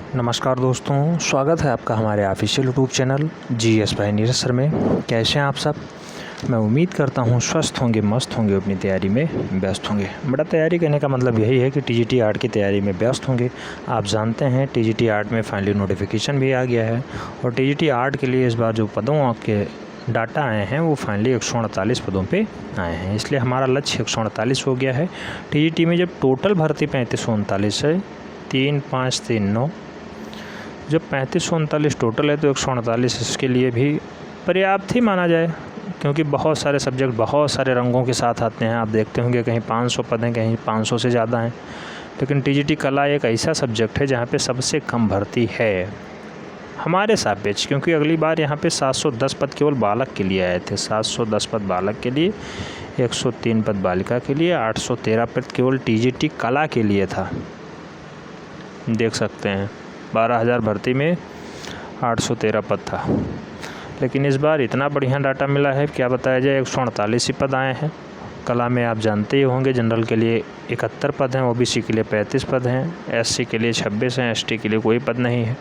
नमस्कार दोस्तों, स्वागत है आपका हमारे official YouTube channel GS bye Neeraj sir में। कैसे हैं आप सब? मैं उम्मीद करता हूं स्वस्थ होंगे, मस्त होंगे, अपनी तैयारी में व्यस्त होंगे। बड़ा तैयारी करने का मतलब यही है कि टीजीटी आर्ट की तैयारी में व्यस्त होंगे। आप जानते हैं टीजीटी आर्ट में फाइनली नोटिफिकेशन भी आ गया है और टीजीटी आर्ट के लिए इस बार जो पदों के डाटा आए हैं वो फाइनली 148 पदों पे आए हैं, इसलिए हमारा लक्ष्य 148 हो गया है। टीजीटी में जब टोटल भर्ती 3539 है, 3539 जब 3539 टोटल है तो 148 इसके लिए भी पर्याप्त ही माना जाए, क्योंकि बहुत सारे सब्जेक्ट बहुत सारे रंगों के साथ आते हैं। आप देखते होंगे कहीं 500 पद हैं, कहीं 500 से ज़्यादा हैं, लेकिन टीजीटी कला एक ऐसा सब्जेक्ट है जहाँ पे सबसे कम भर्ती है हमारे सापेक्ष, क्योंकि अगली बार यहाँ पे 710 पद केवल बालक के लिए आए थे। 710 पद बालक के लिए, 103 पद बालिका के लिए, 813 पद केवल टीजीटी कला के लिए था। देख सकते हैं 12,000 भर्ती में 813 पद था, लेकिन इस बार इतना बढ़िया डाटा मिला है, क्या बताया जाए। 148 ही पद आए हैं। कला में आप जानते ही होंगे जनरल के लिए 71 पद हैं, ओबीसी के लिए 35 पद हैं, एससी के लिए 26 हैं, एसटी के लिए कोई पद नहीं है।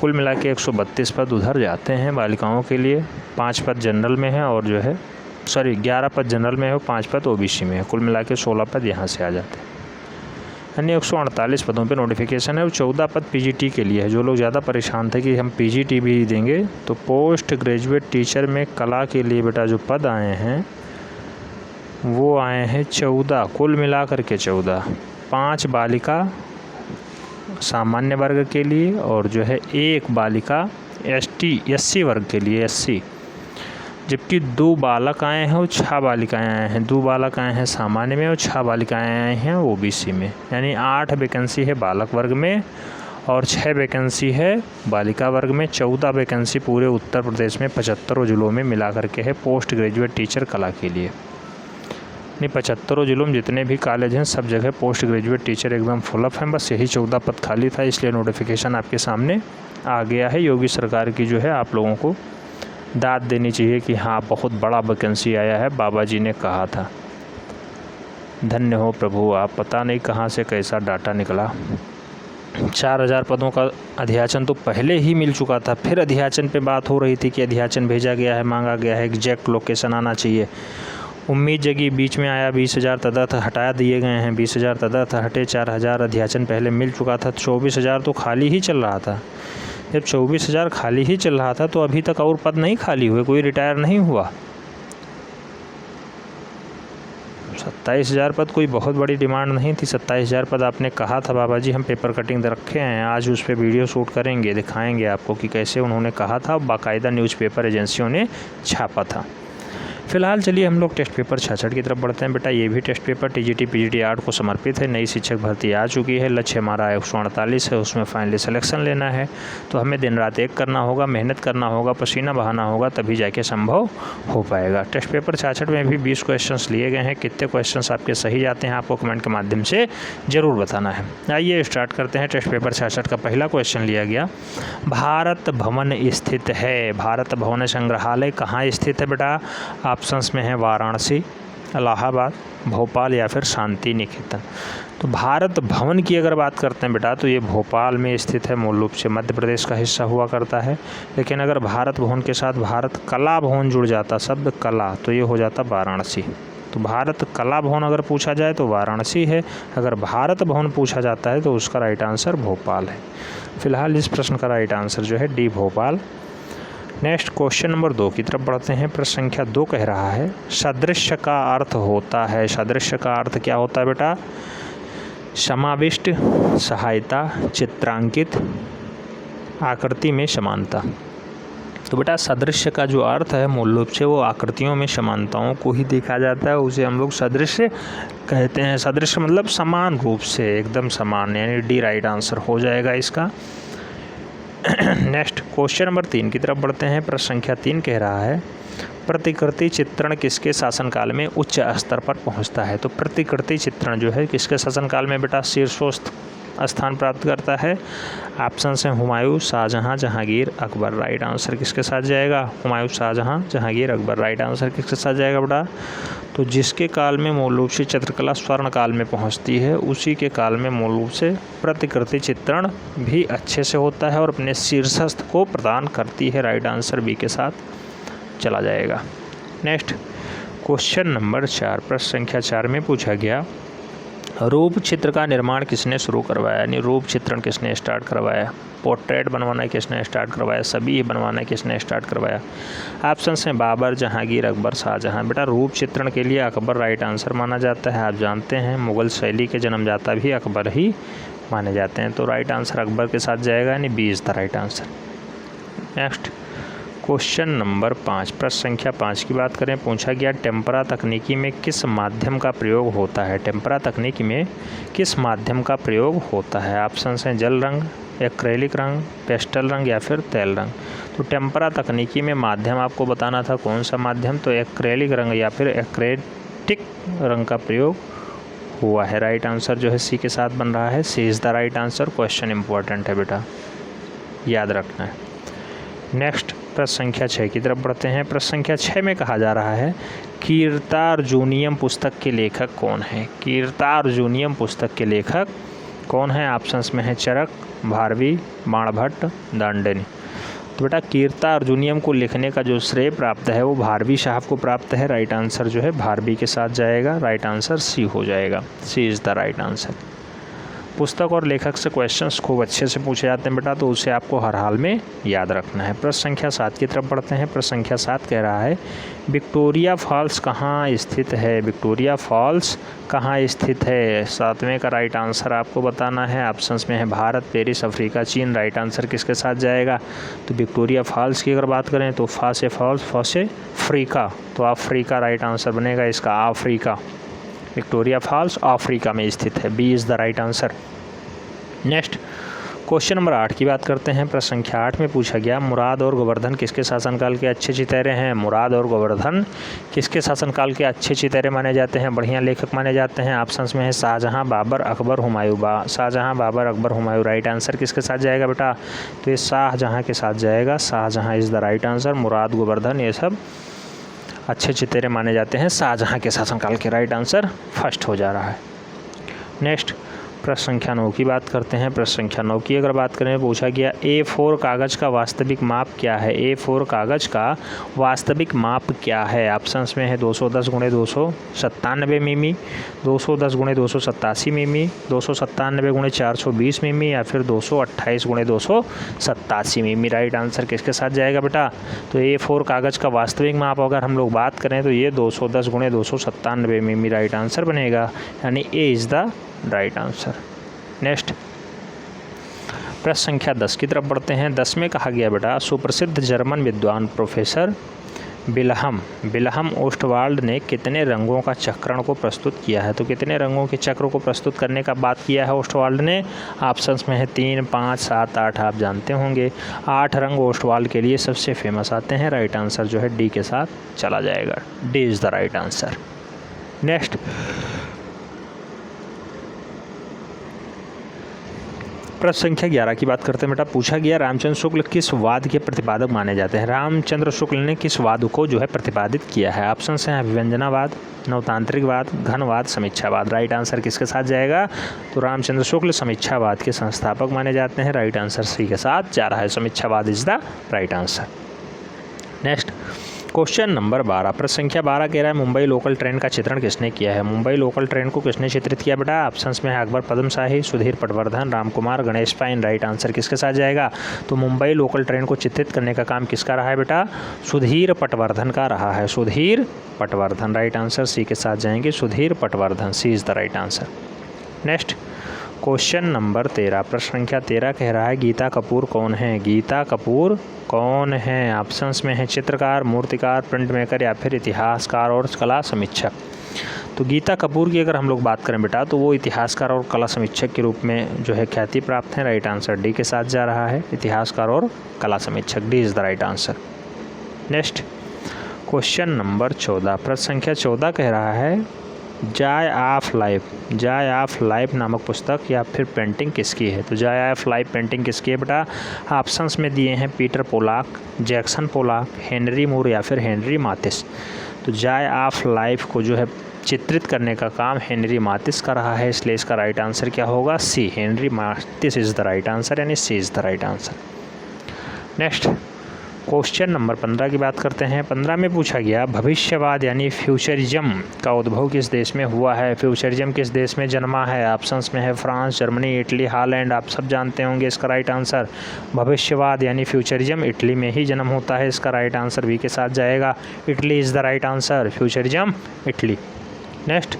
कुल मिला के 132 पद उधर जाते हैं बालिकाओं के लिए। 5 पद जनरल में है और 11 पद जनरल में है और 5 पद ओबीसी में है। कुल मिला के 16 पद यहाँ से आ जाते हैं, यानी 148 पदों पे नोटिफिकेशन है और 14 पद पीजीटी के लिए है। जो लोग ज़्यादा परेशान थे कि हम पीजीटी भी देंगे, तो पोस्ट ग्रेजुएट टीचर में कला के लिए बेटा जो पद आए हैं वो आए हैं 14, कुल मिलाकर के 14। 5 बालिका सामान्य वर्ग के लिए और 1 बालिका एससी वर्ग के लिए, एससी, जबकि 2 बालक आए हैं और 6 बालिकाएं आए हैं। 2 बालक आए हैं सामान्य में और 6 बालिकाएं आए हैं ओबीसी में, यानी 8 वैकेंसी है बालक वर्ग में और 6 वैकेंसी है बालिका वर्ग में। 14 वैकेंसी पूरे उत्तर प्रदेश में 75 जिलों में मिला करके है पोस्ट ग्रेजुएट टीचर कला के लिए। नहीं, 75 जिलों में जितने भी कॉलेज हैं सब जगह पोस्ट ग्रेजुएट टीचर एकदम फुलअप हैं। बस यही 14 पद खाली था, इसलिए नोटिफिकेशन आपके सामने आ गया है। योगी सरकार की आप लोगों को दाद देनी चाहिए कि हाँ, बहुत बड़ा वैकेंसी आया है, बाबा जी ने कहा था। धन्य हो प्रभु आप, पता नहीं कहाँ से कैसा डाटा निकला। 4000 पदों का अध्याचन तो पहले ही मिल चुका था, फिर अध्याचन पे बात हो रही थी कि अध्याचन भेजा गया है, मांगा गया है, एग्जैक्ट लोकेशन आना चाहिए। उम्मीद जगी, बीच में आया 20,000 तदर्थ हटा दिए गए हैं, 20,000 तदर्थ हटे, 4,000 अध्याचन पहले मिल चुका था, 24,000 तो खाली ही चल रहा था। जब 24,000 खाली ही चल रहा था तो अभी तक और पद नहीं खाली हुए, कोई रिटायर नहीं हुआ। 27,000 पद कोई बहुत बड़ी डिमांड नहीं थी। 27,000 पद आपने कहा था बाबा जी हम पेपर कटिंग रखे हैं, आज उस पर वीडियो शूट करेंगे, दिखाएंगे आपको कि कैसे उन्होंने कहा था, बाकायदा न्यूज़पेपर एजेंसियों ने छापा था। फिलहाल चलिए हम लोग टेस्ट पेपर 66 की तरफ बढ़ते हैं। बेटा ये भी test paper TGT PGT art को समर्पित है। नई शिक्षक भर्ती आ चुकी है, लक्ष्य हमारा 148 है, उसमें फाइनली सिलेक्शन लेना है। तो हमें दिन रात एक करना होगा, मेहनत करना होगा, पसीना बहाना होगा, तभी जाके संभव हो पाएगा। टेस्ट पेपर 66 में भी 20 क्वेश्चंस लिए गए हैं। कितने क्वेश्चंस आपके सही जाते हैं आपको कमेंट के माध्यम से ज़रूर बताना है। आइए स्टार्ट करते हैं। टेस्ट पेपर 66 का पहला क्वेश्चन लिया गया, भारत भवन स्थित है। भारत भवन संग्रहालय कहाँ स्थित है बेटा? ऑप्शंस में है वाराणसी, इलाहाबाद, भोपाल या फिर शांति निकेतन। तो भारत भवन की अगर बात करते हैं बेटा तो ये भोपाल में स्थित है, मूल रूप से मध्य प्रदेश का हिस्सा हुआ करता है। लेकिन अगर भारत भवन के साथ भारत कला भवन जुड़ जाता, शब्द कला, तो ये हो जाता वाराणसी। तो भारत कला भवन अगर पूछा जाए तो वाराणसी है, अगर भारत भवन पूछा जाता है तो उसका राइट आंसर भोपाल है। फिलहाल इस प्रश्न का right answer D Bhopal. Next question number 2 की तरफ बढ़ते हैं। प्रश्न संख्या 2 कह रहा है सदृश्य का अर्थ होता है। सदृश्य का अर्थ क्या होता है बेटा? समाविष्ट, सहायता, चित्रांकित, आकृति में समानता। तो बेटा सदृश्य का जो अर्थ है मूल रूप से वो आकृतियों में समानताओं को ही देखा जाता है, उसे हम लोग सदृश्य कहते हैं। सदृश्य मतलब समान रूप से, एकदम समान, यानी डी राइट आंसर हो जाएगा इसका। नेक्स्ट क्वेश्चन नंबर 3 की तरफ बढ़ते हैं। प्रश्न संख्या 3 कह रहा है प्रतिकृति चित्रण किसके शासनकाल में उच्च स्तर पर पहुंचता है। तो प्रतिकृति चित्रण किसके शासनकाल में बेटा? शीर्षस्थ स्थान प्राप्त करता है? ऑप्शन है हुमायूं, शाहजहां, जहांगीर, अकबर। राइट आंसर किसके साथ जाएगा? हुमायूं, शाहजहां, जहांगीर, अकबर। राइट आंसर किसके साथ जाएगा बेटा? तो जिसके काल में मूल रूप से चित्रकला स्वर्ण काल में पहुंचती है, उसी के काल में मूल रूप से प्रतिकृति चित्रण भी अच्छे से होता है और अपने शीर्षस्थ को प्रदान करती है। राइट आंसर बी के साथ चला जाएगा। नेक्स्ट क्वेश्चन नंबर 4, प्रश्न संख्या 4 में पूछा गया, रूप चित्र का निर्माण किसने शुरू करवाया? यानी रूप चित्रण किसने स्टार्ट करवाया? पोर्ट्रेट बनवाना किसने स्टार्ट करवाया? सभी बनवाना किसने स्टार्ट करवाया? ऑप्शन हैं बाबर, जहांगीर, अकबर, शाहजहां। बेटा रूप चित्रण के लिए अकबर राइट आंसर माना जाता है। आप जानते हैं मुगल शैली के जन्मदाता भी अकबर ही माने जाते हैं, तो राइट आंसर अकबर के साथ जाएगा, यानी B is the right answer. Next question number 5, प्रश्न संख्या 5 की बात करें, पूछा गया टेम्परा तकनीकी में किस माध्यम का प्रयोग होता है? टेम्परा तकनीकी में किस माध्यम का प्रयोग होता है? ऑप्शन हैं जल रंग, एक्रेलिक रंग, पेस्टल रंग या फिर तेल रंग। तो टेम्परा तकनीकी में माध्यम आपको बताना था कौन सा माध्यम, तो एक्रेलिक रंग या फिर एक्रेटिक रंग का प्रयोग हुआ है। राइट आंसर जो है सी के साथ बन रहा है, C is the right answer. Question important है बेटा, याद रखना है। नेक्स्ट प्रश्न संख्या 6 की तरफ बढ़ते हैं। प्रश्न संख्या 6 में कहा जा रहा है कीर्तार्जुनीयम पुस्तक के लेखक कौन है? कीर्तार्जुनीयम पुस्तक के लेखक कौन है? ऑप्शंस में है चरक, भारवी, बाणभट्ट, दांडेनी। तो बेटा कीर्तार्जुनीयम को लिखने का जो श्रेय प्राप्त है वो भारवी साहब को प्राप्त है। राइट आंसर जो है भारवी के साथ जाएगा, राइट आंसर सी हो जाएगा, सी इज़ द राइट आंसर। पुस्तक और लेखक से क्वेश्चंस खूब अच्छे से पूछे जाते हैं बेटा, तो उसे आपको हर हाल में याद रखना है। प्रश्न संख्या 7 की तरफ बढ़ते हैं। प्रश्न संख्या 7 कह रहा है विक्टोरिया फॉल्स कहाँ स्थित है? विक्टोरिया फॉल्स कहाँ स्थित है? 7वें का राइट आंसर आपको बताना है। ऑप्शंस में है भारत, पेरिस, अफ्रीका, चीन। राइट आंसर किसके साथ जाएगा? तो विक्टोरिया फॉल्स की अगर बात करें तो फा से फॉल्स, फा से अफ्रीका, तो अफ्रीका राइट आंसर बनेगा इसका, अफ्रीका। विक्टोरिया फॉल्स अफ्रीका में स्थित है, B is the right answer. Next question number 8 की बात करते हैं। प्रश्न संख्या 8 में पूछा गया मुराद और गोवर्धन किसके शासनकाल के अच्छे चितहरे हैं? मुराद और गोवर्धन किसके शासनकाल के अच्छे चितहरे माने जाते हैं, बढ़िया लेखक माने जाते हैं? ऑप्शंस में है शाहजहां, बाबर, अकबर, हुमायूं। शाहजहां, बाबर, अकबर, हुमायूं। राइट आंसर किसके साथ जाएगा बेटा? तो ये शाहजहां के साथ जाएगा, Shahjahan is the right answer. Murad, Govardhan ये सब अच्छे चितहरे माने जाते हैं शाहजहां के शासनकाल के। राइट आंसर फर्स्ट हो जा रहा है। नेक्स्ट प्रश्न संख्या 9 की बात करते हैं। प्रश्न संख्या 9 की अगर बात करें, पूछा गया A4 कागज़ का वास्तविक माप क्या है? A4 कागज़ का वास्तविक माप क्या है? ऑप्शंस में है 210 × 297 मिमी, 210 × 287 मिमी, 297 × 420 मिमी या फिर 228 × 287 मिमी। राइट आंसर किसके साथ जाएगा बेटा? तो A4 कागज़ का वास्तविक माप अगर हम लोग बात करें तो ये 210 × 297 मिमी राइट आंसर बनेगा, यानी A is the right answer. Next प्रश्न संख्या 10 की तरफ बढ़ते हैं। 10 में कहा गया बेटा सुप्रसिद्ध जर्मन विद्वान प्रोफेसर विल्हम ओस्टवाल्ड ने कितने रंगों का चक्रण को प्रस्तुत किया है? तो कितने रंगों के चक्र को प्रस्तुत करने का बात किया है ओस्टवाल्ड ने? ऑप्शंस में है 3, 5, 7, 8। आप जानते होंगे 8 रंग ओस्टवाल्ड के लिए सबसे फेमस आते हैं। राइट आंसर जो है डी के साथ चला जाएगा, D is the right answer. Next प्रश्न संख्या 11 की बात करते हैं बेटा। पूछा गया रामचंद्र शुक्ल किस वाद के प्रतिपादक माने जाते हैं? रामचंद्र शुक्ल ने किस वाद को जो है प्रतिपादित किया है? ऑप्शन हैं अभिव्यंजनावाद, नवतांत्रिकवाद, घनवाद, समीक्षावाद। राइट आंसर किसके साथ जाएगा? तो रामचंद्र शुक्ल समीक्षावाद के संस्थापक माने जाते हैं। राइट आंसर सी के साथ जा रहा है, Samikshavad is the right answer. Next question number 12, प्रश्न संख्या 12 कह रहा है मुंबई लोकल ट्रेन का चित्रण किसने किया है? मुंबई लोकल ट्रेन को किसने चित्रित किया बेटा? ऑप्शंस में है Akbar Padamsee, Sudhir Patwardhan, Ramkumar, Ganesh Pyne. Right answer किसके साथ जाएगा? तो मुंबई लोकल ट्रेन को चित्रित करने का काम किसका रहा है बेटा? सुधीर पटवर्धन का रहा है, Sudhir Patwardhan. Right answer C के साथ जाएंगे, Sudhir Patwardhan, C is the right answer. Next question number 13, प्रश्न संख्या 13 कह रहा है गीता कपूर कौन है? गीता कपूर कौन है? ऑप्शंस में है चित्रकार, मूर्तिकार, प्रिंट मेकर या फिर इतिहासकार और कला समीक्षक। तो गीता कपूर की अगर हम लोग बात करें बेटा तो वो इतिहासकार और कला समीक्षक के रूप में जो है ख्याति प्राप्त है। राइट आंसर डी के साथ जा रहा है, इतिहासकार और कला समीक्षक, D is the right answer. Next question number 14, प्रश्न संख्या 14 कह रहा है जाय ऑफ लाइफ नामक पुस्तक या फिर पेंटिंग किसकी है? तो जाय ऑफ लाइफ पेंटिंग किसकी है बेटा? ऑप्शंस में दिए हैं Peter Pollock, Jackson Pollock, Henry मूर या फिर हेनरी माथिस। तो जाय ऑफ लाइफ को जो है चित्रित करने का काम हेनरी माथिस का रहा है, इसलिए इसका राइट आंसर क्या होगा? C, Henri Matisse is the right answer, यानी C is the right answer. Next question number 15 की बात करते हैं। 15 में पूछा गया भविष्यवाद यानी फ्यूचरिज्म का उद्भव किस देश में हुआ है? फ्यूचरिज्म किस देश में जन्मा है? ऑप्शंस में है फ्रांस, जर्मनी, इटली, हॉलैंड। आप सब जानते होंगे इसका राइट आंसर भविष्यवाद यानी फ्यूचरिज्म इटली में ही जन्म होता है, इसका राइट आंसर बी के साथ जाएगा। Italy is the right answer, futurism Italy. Next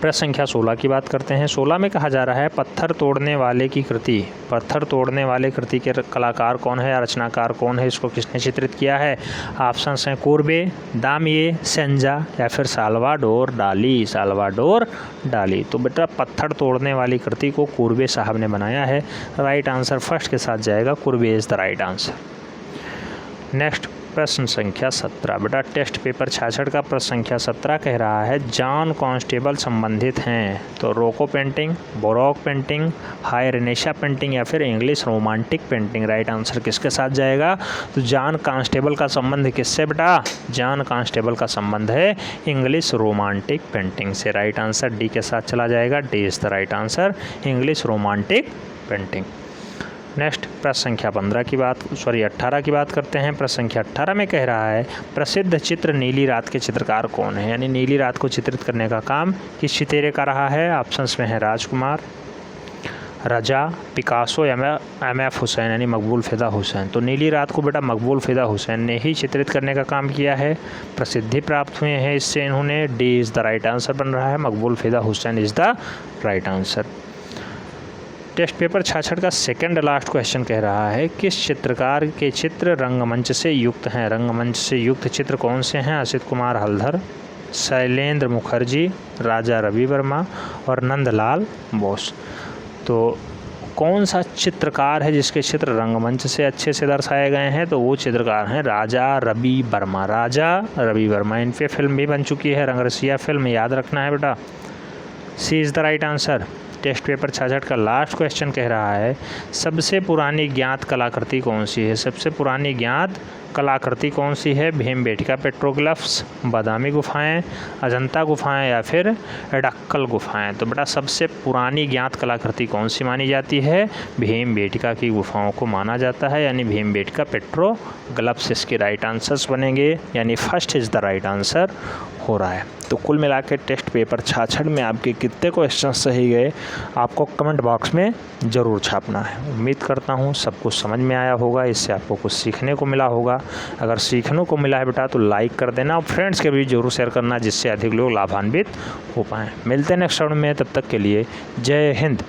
प्रश्न संख्या 16 की बात करते हैं। 16 में कहा जा रहा है पत्थर तोड़ने वाले की कृति के कलाकार कौन है या रचनाकार कौन है? इसको किसने चित्रित किया है? ऑप्शंस हैं कोर्बे, दामिए, सेंजा या फिर साल्वाडोर डाली। तो बेटा पत्थर तोड़ने वाली कृति को कोर्बे साहब ने बनाया है, राइट आंसर फर्स्ट के साथ जाएगा, Courbet is the right answer. Next प्रश्न संख्या 17 बेटा टेस्ट पेपर 66 का प्रश्न संख्या 17 कह रहा है जॉन कांस्टेबल संबंधित हैं। तो रोको painting, Borok painting, high Renaissance painting या फिर English romantic painting, right answer किसके साथ जाएगा? तो जॉन कांस्टेबल का संबंध किससे बेटा? जॉन कांस्टेबल का संबंध है इंग्लिश रोमांटिक पेंटिंग से, राइट आंसर डी के साथ चला जाएगा, D is the right answer, English romantic painting. Next प्रश्न संख्या 18 की बात करते हैं। प्रश्न संख्या 18 में कह रहा है प्रसिद्ध चित्र नीली रात के चित्रकार कौन है? यानी नीली रात को चित्रित करने का काम किस चितेरे का रहा है? ऑप्शंस में है राजकुमार, रजा, पिकासो या MF हुसैन यानी मकबूल फ़िदा हुसैन। तो नीली रात को बेटा मकबूल फ़िदा हुसैन ने ही चित्रित करने का काम किया है, प्रसिद्धि प्राप्त हुए हैं इससे इन्होंने, D is the right answer बन रहा है, Maqbool Fida Husain is the right answer. Test paper 66 का सेकंड लास्ट क्वेश्चन कह रहा है किस चित्रकार के चित्र रंगमंच से युक्त हैं? रंगमंच से युक्त चित्र कौन से हैं? असित कुमार हलधर, शैलेंद्र मुखर्जी, राजा रवि वर्मा और नंदलाल बोस। तो कौन सा चित्रकार है जिसके चित्र रंगमंच से अच्छे से दर्शाए गए हैं? तो वो चित्रकार हैं राजा रवि वर्मा। इन पे फिल्म भी बन चुकी है, रंगरसिया फिल्म, याद रखना है बेटा, C is the right answer. Test paper 66 का लास्ट क्वेश्चन कह रहा है सबसे पुरानी ज्ञात कलाकृति कौन सी है? सबसे पुरानी ज्ञात कलाकृति कौन सी है? भीमबेटका पेट्रोग्लिफ्स, बादामी गुफाएं, अजंता गुफाएं या फिर एडक्कल गुफाएं। तो बेटा सबसे पुरानी ज्ञात कलाकृति कौन सी मानी जाती है? भीमबेटका की गुफाओं को माना जाता है, यानी भीमबेटका पेट्रोग्लिफ्स इसके राइट आंसर्स बनेंगे, यानी first is the right answer हो रहा है। तो कुल मिला के टेस्ट पेपर 66 में आपके कितने क्वेश्चन सही गए आपको कमेंट बॉक्स में ज़रूर छापना है। उम्मीद करता हूँ सब कुछ समझ में आया होगा, इससे आपको कुछ सीखने को मिला होगा। अगर सीखने को मिला है बेटा तो लाइक कर देना और फ्रेंड्स के भी जरूर शेयर करना, जिससे अधिक लोग लाभान्वित हो पाएँ। मिलते हैं नेक्स्ट राउंड में, तब तक के लिए जय हिंद।